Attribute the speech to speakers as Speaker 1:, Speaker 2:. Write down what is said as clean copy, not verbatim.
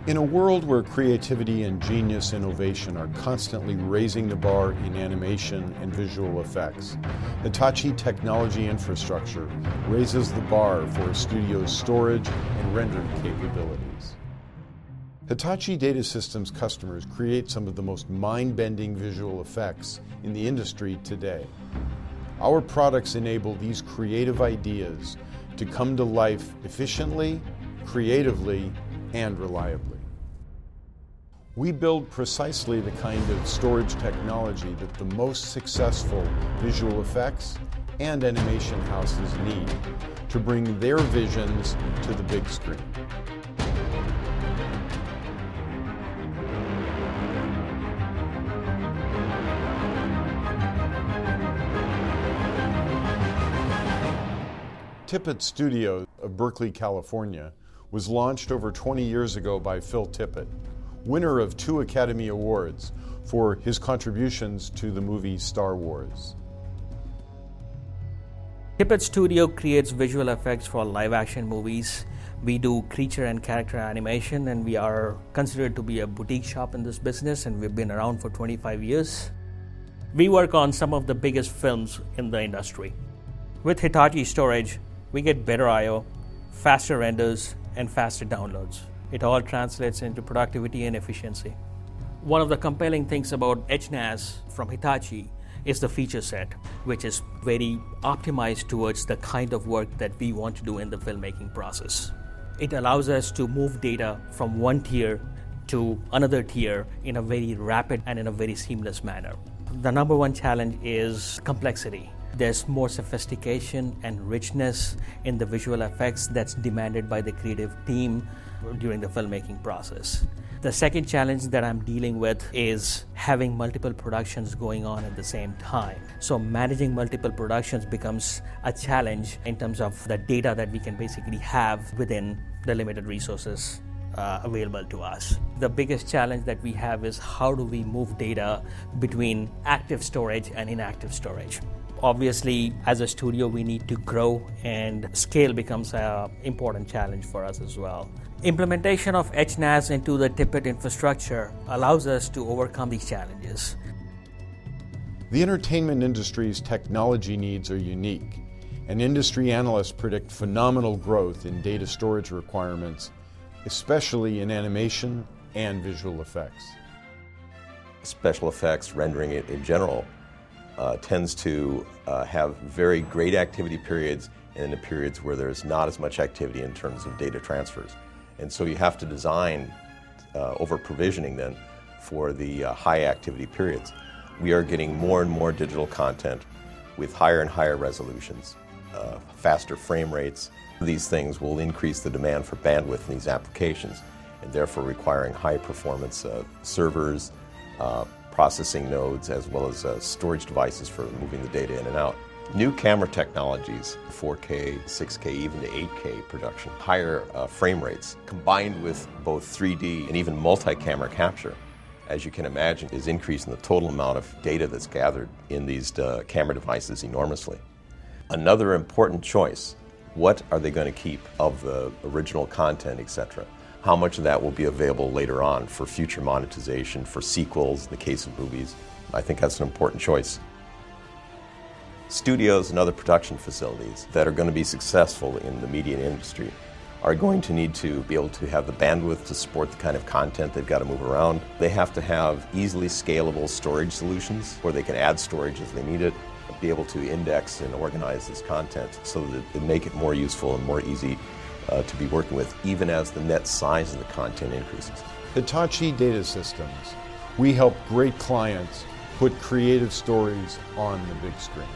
Speaker 1: In a world where creativity and genius innovation are constantly raising the bar in animation and visual effects, Hitachi technology infrastructure raises the bar for a studio's storage and rendering capabilities. Hitachi Data Systems customers create some of the most mind-bending visual effects in the industry today. Our products enable these creative ideas to come to life efficiently, creatively, and reliably. We build precisely the kind of storage technology that the most successful visual effects and animation houses need to bring their visions to the big screen. Tippett Studio of Berkeley, California, was launched over 20 years ago by Phil Tippett, winner of 2 Academy Awards for his contributions to the movie Star Wars.
Speaker 2: Tippett Studio creates visual effects for live-action movies. We do creature and character animation, and we are considered to be a boutique shop in this business, and we've been around for 25 years. We work on some of the biggest films in the industry. With Hitachi storage, we get better I/O, faster renders, and faster downloads. It all translates into productivity and efficiency. One of the compelling things about HDS from Hitachi is the feature set, which is very optimized towards the kind of work that we want to do in the filmmaking process. It allows us to move data from one tier to another tier in a very rapid and in a very seamless manner. The number one challenge is complexity. There's more sophistication and richness in the visual effects that's demanded by the creative team during the filmmaking process. The second challenge that I'm dealing with is having multiple productions going on at the same time. So managing multiple productions becomes a challenge in terms of the data that we can basically have within the limited resources available to us. The biggest challenge that we have is how do we move data between active storage and inactive storage. Obviously, as a studio, we need to grow, and scale becomes an important challenge for us as well. Implementation of HDS into the Tippett infrastructure allows us to overcome these challenges.
Speaker 1: The entertainment industry's technology needs are unique, and industry analysts predict phenomenal growth in data storage requirements, especially in animation and visual effects.
Speaker 3: Special effects, rendering it in general, tends to have very great activity periods and the periods where there's not as much activity in terms of data transfers. And so you have to design over provisioning then for the high activity periods. We are getting more and more digital content with higher and higher resolutions, faster frame rates. These things will increase the demand for bandwidth in these applications, and therefore requiring high performance servers, processing nodes, as well as storage devices for moving the data in and out. New camera technologies, 4K, 6K, even to 8K production, higher frame rates, combined with both 3D and even multi-camera capture, as you can imagine, is increasing the total amount of data that's gathered in these camera devices enormously. Another important choice, what are they going to keep of the original content, etc.? How much of that will be available later on for future monetization, for sequels, in the case of movies? I think that's an important choice. Studios and other production facilities that are going to be successful in the media industry are going to need to be able to have the bandwidth to support the kind of content they've got to move around. They have to have easily scalable storage solutions where they can add storage as they need it, be able to index and organize this content so that it make it more useful and more easy to be working with, even as the net size of the content increases.
Speaker 1: Hitachi Data Systems. We help great clients put creative stories on the big screen.